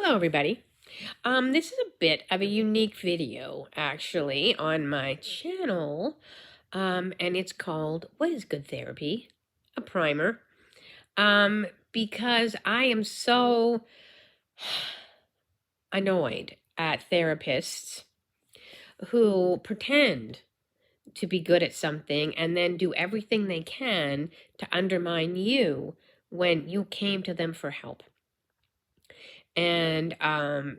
Hello, everybody. This is a bit of a unique video, actually, on my channel, and it's called "What is Good Therapy?" A primer. Because I am so annoyed at therapists who pretend to be good at something and then do everything they can to undermine you when you came to them for help. And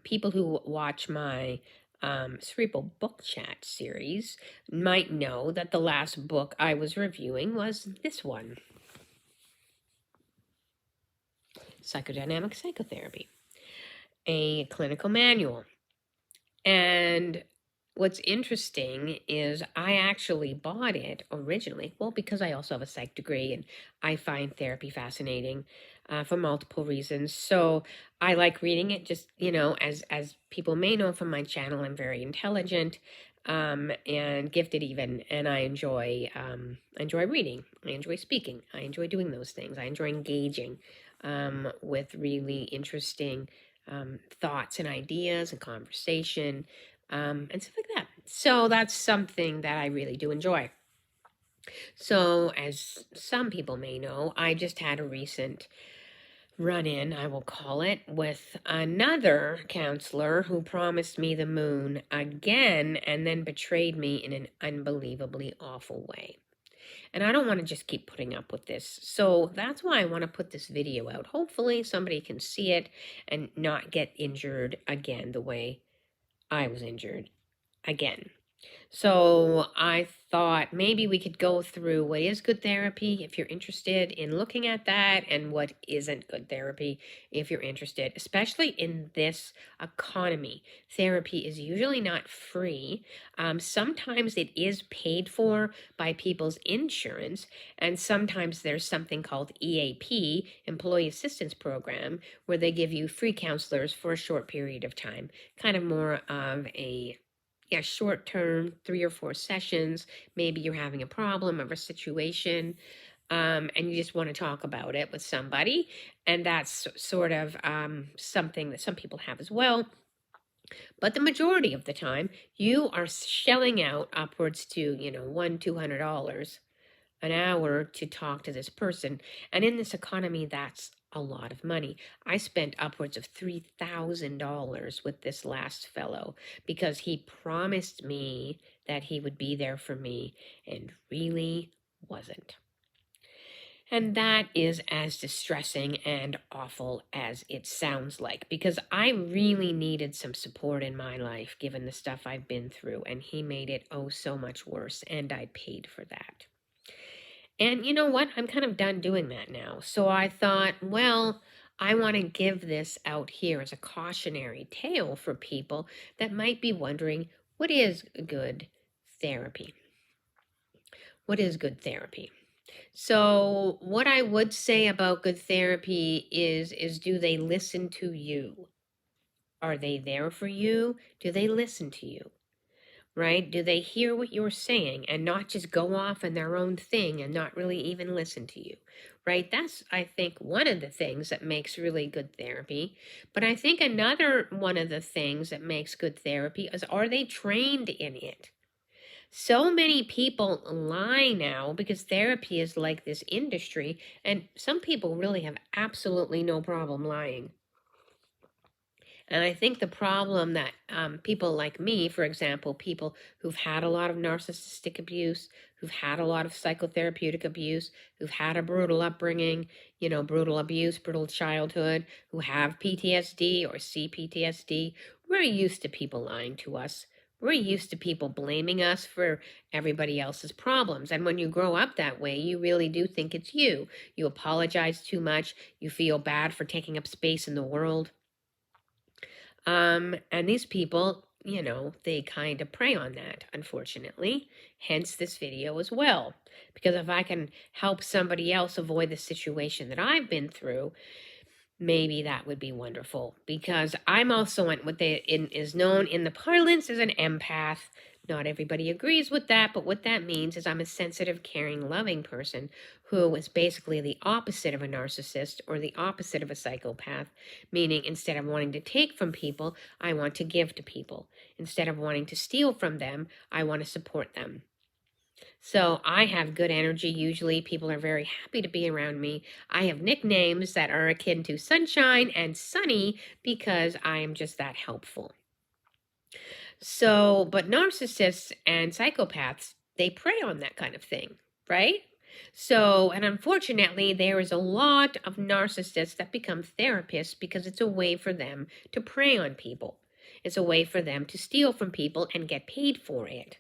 people who watch my Cerebral Book Chat series might know that the last book I was reviewing was this one, Psychodynamic Psychotherapy, a clinical manual. And what's interesting is I actually bought it originally, well, because I also have a psych degree and I find therapy fascinating for multiple reasons. So I like reading it. Just, as people may know from my channel, I'm very intelligent and gifted even, and I enjoy reading. I enjoy speaking. I enjoy doing those things. I enjoy engaging with really interesting thoughts and ideas and conversation and stuff like that. So that's something that I really do enjoy. So, as some people may know, I just had a recent run-in, I will call it, with another counselor who promised me the moon again and then betrayed me in an unbelievably awful way. And I don't want to just keep putting up with this. So that's why I want to put this video out. Hopefully somebody can see it and not get injured again the way I was injured again. So I thought maybe we could go through what is good therapy if you're interested in looking at that, and what isn't good therapy if you're interested, especially in this economy. Therapy is usually not free. Sometimes it is paid for by people's insurance, and sometimes there's something called EAP, Employee Assistance Program, where they give you free counselors for a short period of time, kind of more of a short term, 3 or 4 sessions. Maybe you're having a problem or a situation, and you just want to talk about it with somebody. And that's sort of something that some people have as well. But the majority of the time, you are shelling out upwards to, $100-$200 an hour to talk to this person. And in this economy, that's a lot of money. I spent upwards of $3,000 with this last fellow because he promised me that he would be there for me and really wasn't. And that is as distressing and awful as it sounds like, because I really needed some support in my life given the stuff I've been through, and he made it oh so much worse, and I paid for that. And you know what? I'm kind of done doing that now. So I thought, well, I want to give this out here as a cautionary tale for people that might be wondering, what is good therapy? What is good therapy? So what I would say about good therapy is do they listen to you? Are they there for you? Do they listen to you? Right? Do they hear what you're saying and not just go off on their own thing and not really even listen to you? Right? That's, I think, one of the things that makes really good therapy. But I think another one of the things that makes good therapy is, are they trained in it? So many people lie now because therapy is like this industry, and some people really have absolutely no problem lying. And I think the problem that people like me, for example, people who've had a lot of narcissistic abuse, who've had a lot of psychotherapeutic abuse, who've had a brutal upbringing, brutal abuse, brutal childhood, who have PTSD or CPTSD, we're used to people lying to us. We're used to people blaming us for everybody else's problems. And when you grow up that way, you really do think it's you. You apologize too much. You feel bad for taking up space in the world. And these people, they kind of prey on that, unfortunately. Hence this video as well. Because if I can help somebody else avoid the situation that I've been through, maybe that would be wonderful, because I'm also is known in the parlance as an empath. Not everybody agrees with that, but what that means is I'm a sensitive, caring, loving person who is basically the opposite of a narcissist or the opposite of a psychopath, meaning instead of wanting to take from people, I want to give to people. Instead of wanting to steal from them, I want to support them. So I have good energy. Usually people are very happy to be around me. I have nicknames that are akin to Sunshine and Sunny because I am just that helpful. So, but narcissists and psychopaths, they prey on that kind of thing, right? So, and unfortunately, there is a lot of narcissists that become therapists because it's a way for them to prey on people. It's a way for them to steal from people and get paid for it.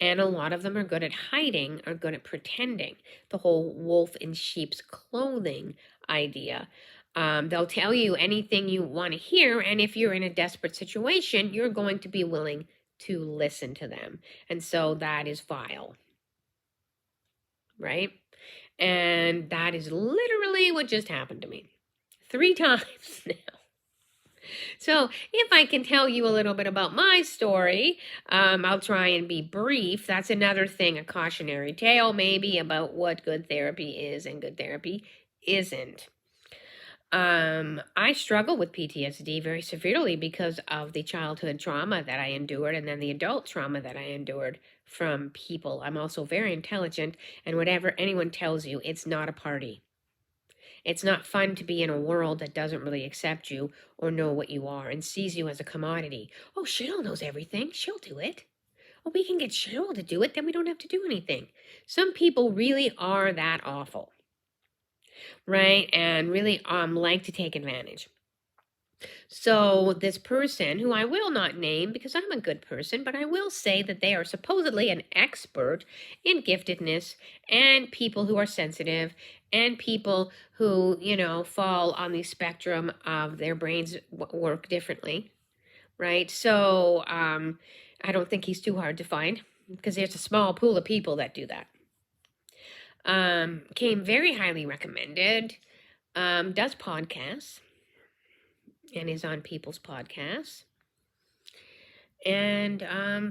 And a lot of them are good at hiding, are good at pretending. The whole wolf in sheep's clothing idea. They'll tell you anything you want to hear, and if you're in a desperate situation, you're going to be willing to listen to them. And so that is vile, right? And that is literally what just happened to me 3 times now. So if I can tell you a little bit about my story, I'll try and be brief. That's another thing, a cautionary tale maybe about what good therapy is and good therapy isn't. I struggle with PTSD very severely because of the childhood trauma that I endured and then the adult trauma that I endured from people. I'm also very intelligent, and whatever anyone tells you, it's not a party. It's not fun to be in a world that doesn't really accept you or know what you are and sees you as a commodity. Oh, Cheryl knows everything. She'll do it. Oh, we can get Cheryl to do it, then we don't have to do anything. Some people really are that awful, right? And really like to take advantage. So this person, who I will not name because I'm a good person, but I will say that they are supposedly an expert in giftedness and people who are sensitive and people who, fall on the spectrum of their brains work differently, right? So I don't think he's too hard to find because there's a small pool of people that do that. Came very highly recommended, does podcasts, and is on people's podcasts, and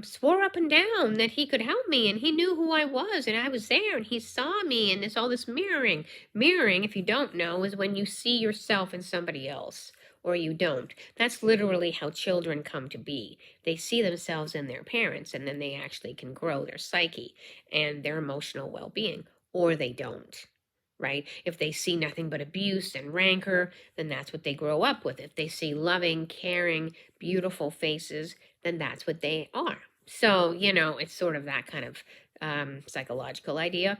swore up and down that he could help me, and he knew who I was, and I was there, and he saw me, and all this mirroring. Mirroring, if you don't know, is when you see yourself in somebody else, or you don't. That's literally how children come to be. They see themselves in their parents, and then they actually can grow their psyche and their emotional well-being, or they don't. Right? If they see nothing but abuse and rancor, then that's what they grow up with. If they see loving, caring, beautiful faces, then that's what they are. So, it's sort of that kind of psychological idea.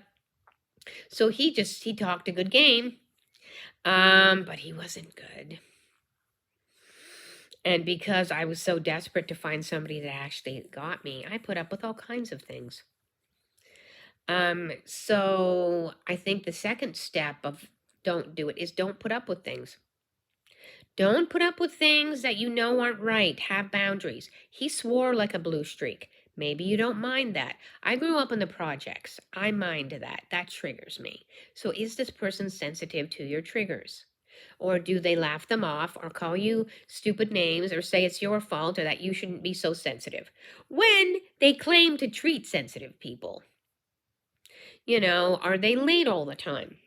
So he talked a good game, but he wasn't good. And because I was so desperate to find somebody that actually got me, I put up with all kinds of things. So I think the second step of don't do it is don't put up with things. Don't put up with things that you know aren't right. Have boundaries. He swore like a blue streak. Maybe you don't mind that. I grew up in the projects. I mind that. That triggers me. So is this person sensitive to your triggers? Or do they laugh them off or call you stupid names or say it's your fault or that you shouldn't be so sensitive when they claim to treat sensitive people? Are they late all the time?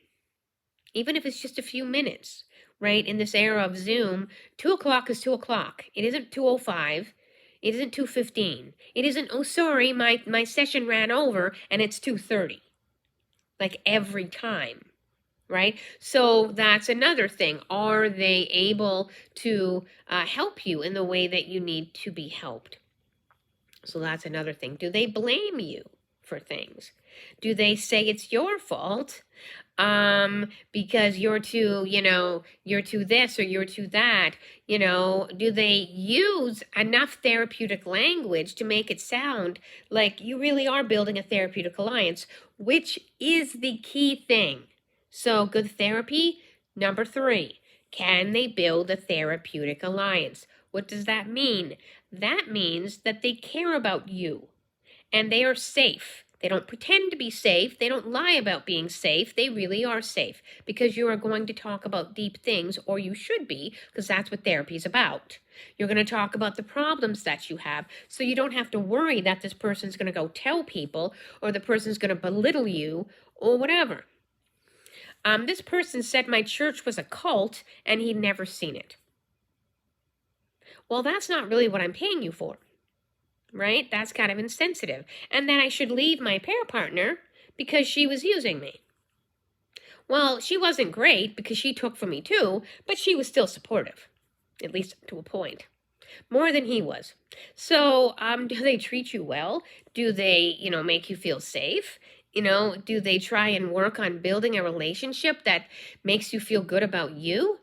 Even if it's just a few minutes, right? In this era of Zoom, 2 o'clock is 2 o'clock. It isn't 2:05. It isn't 2:15. It isn't, oh, sorry, my session ran over and it's 2:30. Like every time, right? So that's another thing. Are they able to help you in the way that you need to be helped? So that's another thing. Do they blame you for things? Do they say it's your fault because you're too this or you're too that? Do they use enough therapeutic language to make it sound like you really are building a therapeutic alliance, which is the key thing. So good therapy, number 3, can they build a therapeutic alliance? What does that mean? That means that they care about you and they are safe. They don't pretend to be safe. They don't lie about being safe. They really are safe because you are going to talk about deep things, or you should be, because that's what therapy is about. You're going to talk about the problems that you have, so you don't have to worry that this person's going to go tell people, or the person's going to belittle you, or whatever. This person said my church was a cult and he'd never seen it. Well, that's not really what I'm paying you for, right? That's kind of insensitive. And then I should leave my pair partner because she was using me. Well, she wasn't great because she took from me too, but she was still supportive, at least to a point. More than he was. So, do they treat you well? Do they, make you feel safe? Do they try and work on building a relationship that makes you feel good about you?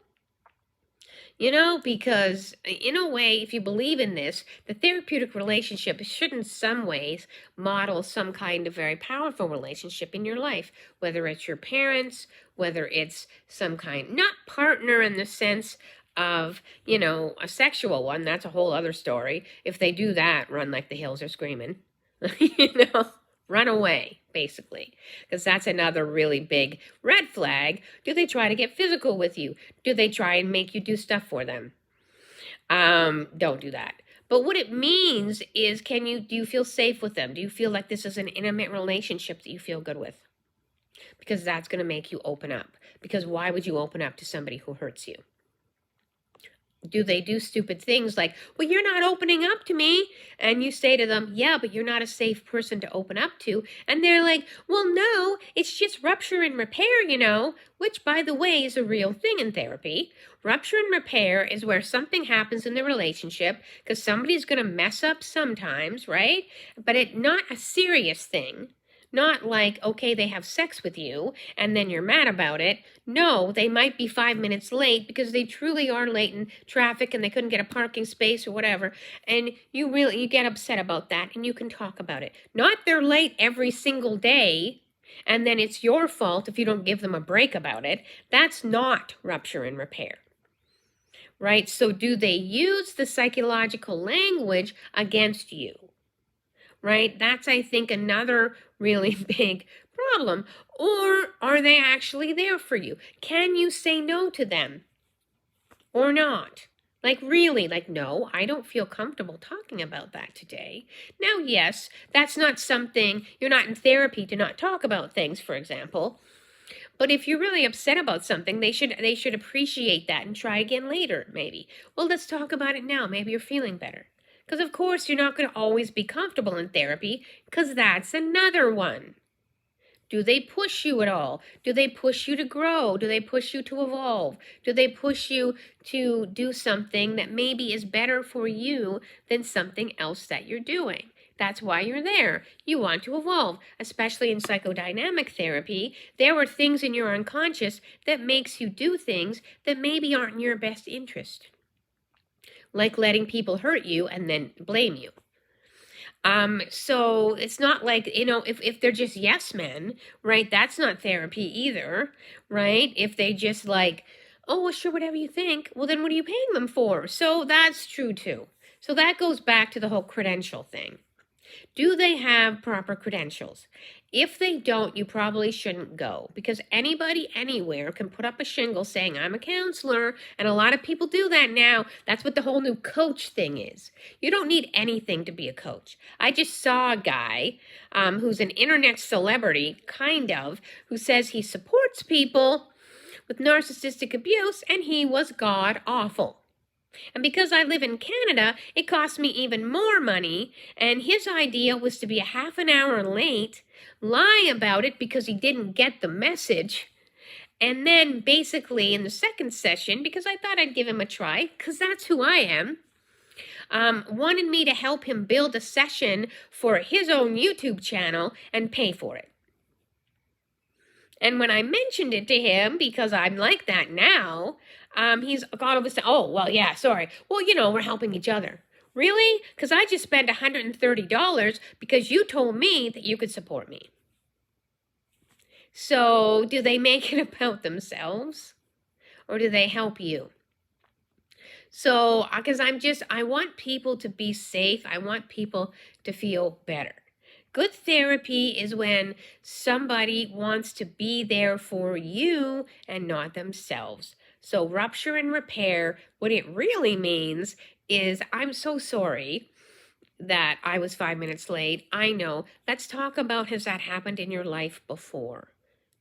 Because in a way, if you believe in this, the therapeutic relationship should in some ways model some kind of very powerful relationship in your life, whether it's your parents, whether it's some kind, not partner in the sense of, a sexual one. That's a whole other story. If they do that, run like the hills are screaming, run away, basically, because that's another really big red flag. Do they try to get physical with you? Do they try and make you do stuff for them? Don't do that. But what it means is, do you feel safe with them? Do you feel like this is an intimate relationship that you feel good with? Because that's going to make you open up. Because why would you open up to somebody who hurts you? Do they do stupid things like, well, you're not opening up to me? And you say to them, yeah, but you're not a safe person to open up to. And they're like, well, no, it's just rupture and repair, which, by the way, is a real thing in therapy. Rupture and repair is where something happens in the relationship because somebody's going to mess up sometimes, right? But it's not a serious thing. Not like, okay, they have sex with you and then you're mad about it. No, they might be 5 minutes late because they truly are late in traffic and they couldn't get a parking space or whatever. And you get upset about that and you can talk about it. Not they're late every single day and then it's your fault if you don't give them a break about it. That's not rupture and repair. Right? So do they use the psychological language against you? Right? That's, I think, another really big problem. Or are they actually there for you? Can you say no to them or not? Like, really, no, I don't feel comfortable talking about that today. Now, yes, that's not something, you're not in therapy to not talk about things, for example. But if you're really upset about something, they should appreciate that and try again later, maybe. Well, let's talk about it now. Maybe you're feeling better. Because, of course, you're not going to always be comfortable in therapy, because that's another one. Do they push you at all? Do they push you to grow? Do they push you to evolve? Do they push you to do something that maybe is better for you than something else that you're doing? That's why you're there. You want to evolve, especially in psychodynamic therapy. There are things in your unconscious that makes you do things that maybe aren't in your best interest. Like letting people hurt you and then blame you. So it's not like, if they're just yes men, right? That's not therapy either, right? If they just like, oh, well, sure, whatever you think. Well, then what are you paying them for? So that's true too. So that goes back to the whole credential thing. Do they have proper credentials? If they don't, you probably shouldn't go, because anybody anywhere can put up a shingle saying, I'm a counselor, and a lot of people do that now. That's what the whole new coach thing is. You don't need anything to be a coach. I just saw a guy who's an internet celebrity, kind of, who says he supports people with narcissistic abuse, and he was god-awful. And because I live in Canada, it cost me even more money, and his idea was to be a half an hour late, lie about it because he didn't get the message, and then basically in the second session, because I thought I'd give him a try, because that's who I am, wanted me to help him build a session for his own YouTube channel and pay for it. And when I mentioned it to him, because I'm like that now, he's got over to, oh, well, yeah, sorry. Well, we're helping each other. Really? Because I just spent $130 because you told me that you could support me. So do they make it about themselves? Or do they help you? So, because I want people to be safe. I want people to feel better. Good therapy is when somebody wants to be there for you and not themselves. So rupture and repair, what it really means is, I'm so sorry that I was 5 minutes late. I know. Let's talk about, has that happened in your life before?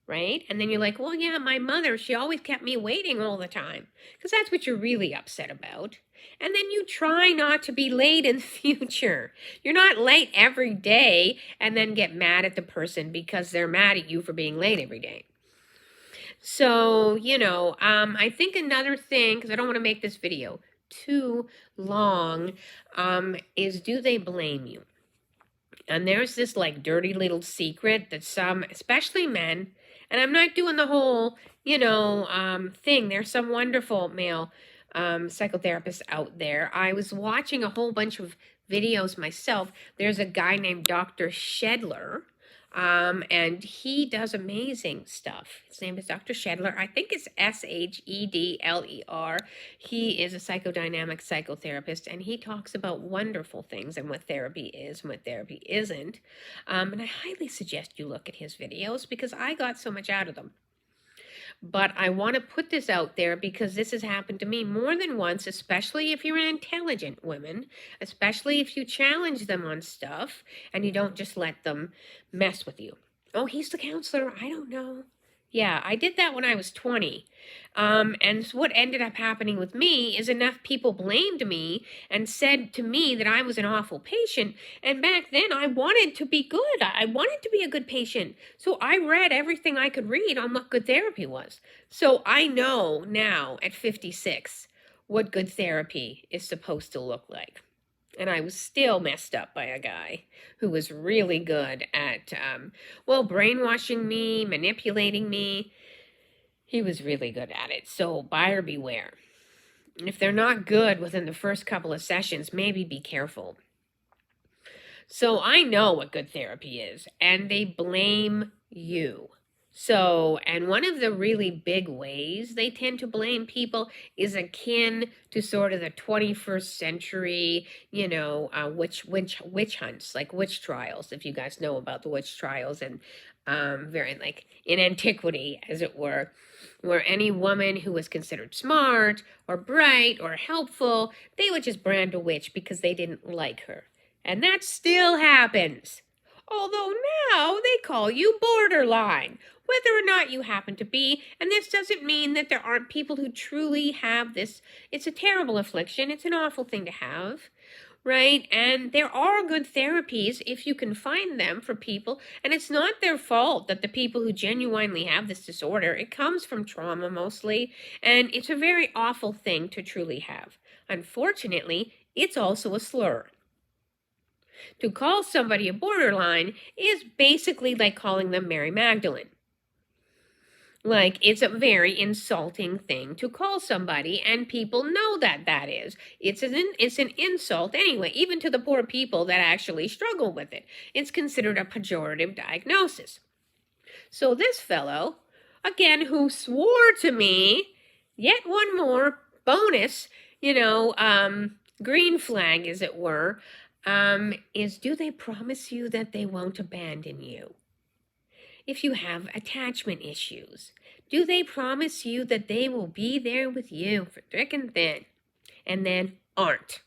Right? And then you're like, well, yeah, my mother, she always kept me waiting all the time. Because that's what you're really upset about. And then you try not to be late in the future. You're not late every day and then get mad at the person because they're mad at you for being late every day. So, I think another thing, because I don't want to make this video too long, is, do they blame you? And there's this like dirty little secret that some, especially men, and I'm not doing the whole, thing. There's some wonderful male psychotherapists out there. I was watching a whole bunch of videos myself. There's a guy named Dr. Shedler, and he does amazing stuff. His name is Dr. Shedler. I think it's Shedler. He is a psychodynamic psychotherapist, and he talks about wonderful things and what therapy is and what therapy isn't. And I highly suggest you look at his videos because I got so much out of them. But I want to put this out there because this has happened to me more than once, especially if you're an intelligent woman, especially if you challenge them on stuff and you don't just let them mess with you. Oh, he's the counselor. I don't know. Yeah, I did that when I was 20. And what ended up happening with me is enough people blamed me and said to me that I was an awful patient. And back then I wanted to be good. I wanted to be a good patient. So I read everything I could read on what good therapy was. So I know now at 56 what good therapy is supposed to look like. And I was still messed up by a guy who was really good at, brainwashing me, manipulating me. He was really good at it. So buyer beware. If they're not good within the first couple of sessions, maybe be careful. So I know what good therapy is, and they blame you. So, and one of the really big ways they tend to blame people is akin to sort of the 21st century, witch hunts, like witch trials, if you guys know about the witch trials, and very like in antiquity, as it were, where any woman who was considered smart or bright or helpful, they would just brand a witch because they didn't like her. And that still happens. Although now they call you borderline, whether or not you happen to be. And this doesn't mean that there aren't people who truly have this. It's a terrible affliction. It's an awful thing to have, right? And there are good therapies if you can find them for people. And it's not their fault that the people who genuinely have this disorder, it comes from trauma mostly. And it's a very awful thing to truly have. Unfortunately, it's also a slur. To call somebody a borderline is basically like calling them Mary Magdalene. Like, it's a very insulting thing to call somebody, and people know that that is. It's an insult anyway, even to the poor people that actually struggle with it. It's considered a pejorative diagnosis. So this fellow, again, who swore to me, yet one more bonus, green flag, as it were, is, do they promise you that they won't abandon you? If you have attachment issues, do they promise you that they will be there with you for thick and thin, and then aren't?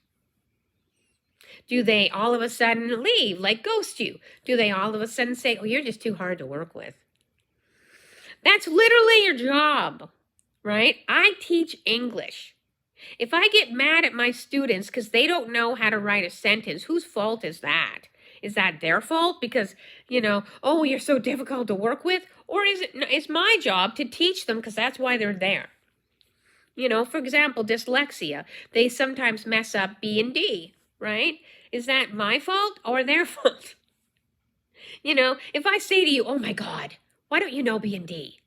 Do they all of a sudden leave, like ghost you? Do they all of a sudden say, oh, you're just too hard to work with? That's literally your job, right? I teach English. If I get mad at my students because they don't know how to write a sentence, whose fault is that? Is that their fault because, oh, you're so difficult to work with? Or it's my job to teach them because that's why they're there. For example, dyslexia. They sometimes mess up B and D, right? Is that my fault or their fault? If I say to you, oh my God, why don't you know B and D?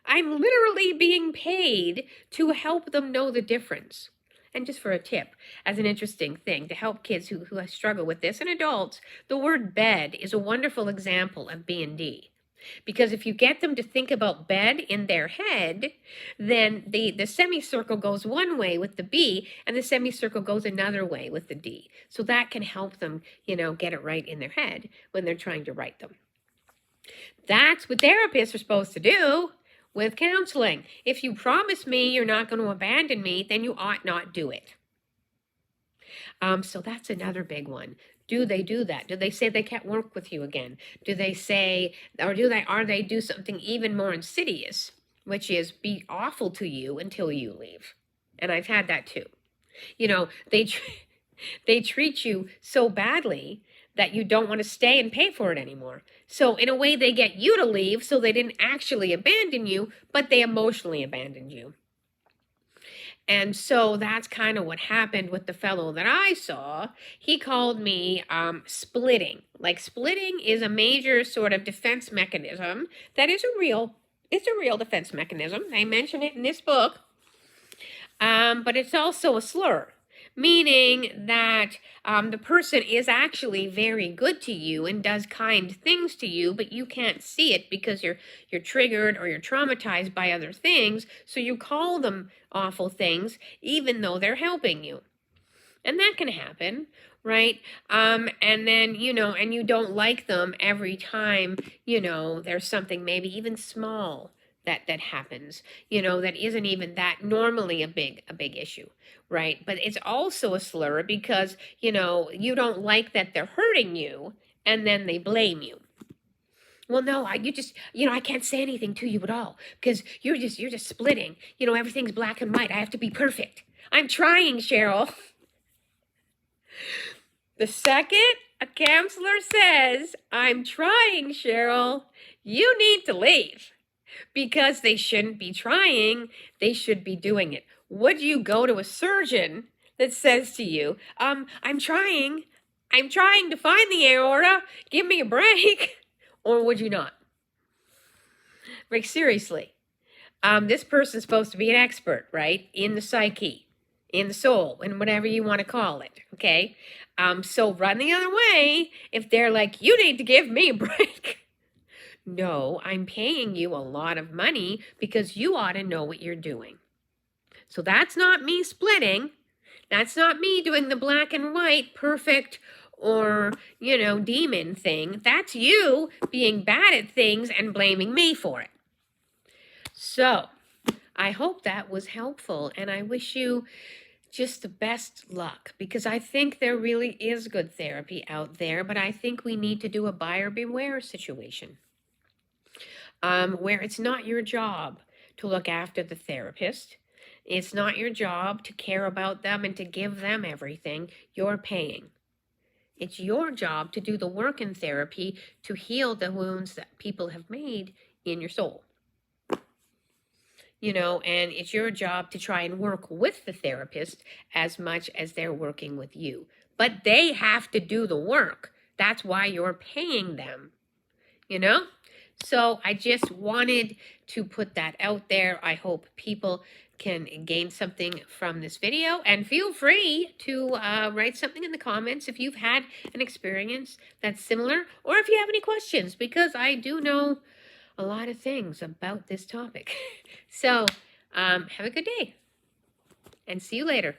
I'm literally being paid to help them know the difference. And just for a tip, as an interesting thing, to help kids who struggle with this, and adults, the word bed is a wonderful example of B and D. Because if you get them to think about bed in their head, then the semicircle goes one way with the B and the semicircle goes another way with the D. So that can help them, get it right in their head when they're trying to write them. That's what therapists are supposed to do with counseling. If you promise me you're not going to abandon me, then you ought not do it. So that's another big one. Do they do that? Do they say they can't work with you again? Do they say, or are they do something even more insidious, which is be awful to you until you leave? And I've had that too. They treat you so badly that you don't want to stay and pay for it anymore. So in a way, they get you to leave, so they didn't actually abandon you, but they emotionally abandoned you. And so that's kind of what happened with the fellow that I saw. He called me splitting. Like, splitting is a major sort of defense mechanism that is it's a real defense mechanism. I mention it in this book. But it's also a slur, meaning that the person is actually very good to you and does kind things to you, but you can't see it because you're triggered or you're traumatized by other things, so you call them awful things even though they're helping you. And that can happen, right? And then, and you don't like them every time, there's something maybe even small that happens, that isn't even that normally a big issue, right? But it's also a slur because, you don't like that they're hurting you and then they blame you. Well, no, I can't say anything to you at all because you're just splitting. Everything's black and white. I have to be perfect. I'm trying, Cheryl. The second a counselor says, I'm trying, Cheryl, you need to leave. Because they shouldn't be trying, they should be doing it. Would you go to a surgeon that says to you, I'm trying to find the aorta, give me a break? Or would you not? Like, seriously, this person's supposed to be an expert, right? In the psyche, in the soul, and whatever you want to call it, okay? So run the other way if they're like, you need to give me a break. No, I'm paying you a lot of money because you ought to know what you're doing. So that's not me splitting. That's not me doing the black and white, perfect, or, demon thing. That's you being bad at things and blaming me for it. So I hope that was helpful, and I wish you just the best luck, because I think there really is good therapy out there, but I think we need to do a buyer beware situation. Where it's not your job to look after the therapist. It's not your job to care about them and to give them everything. You're paying. It's your job to do the work in therapy to heal the wounds that people have made in your soul. And it's your job to try and work with the therapist as much as they're working with you. But they have to do the work. That's why you're paying them, So I just wanted to put that out there. I hope people can gain something from this video, and feel free to write something in the comments if you've had an experience that's similar, or if you have any questions, because I do know a lot of things about this topic. So have a good day and see you later.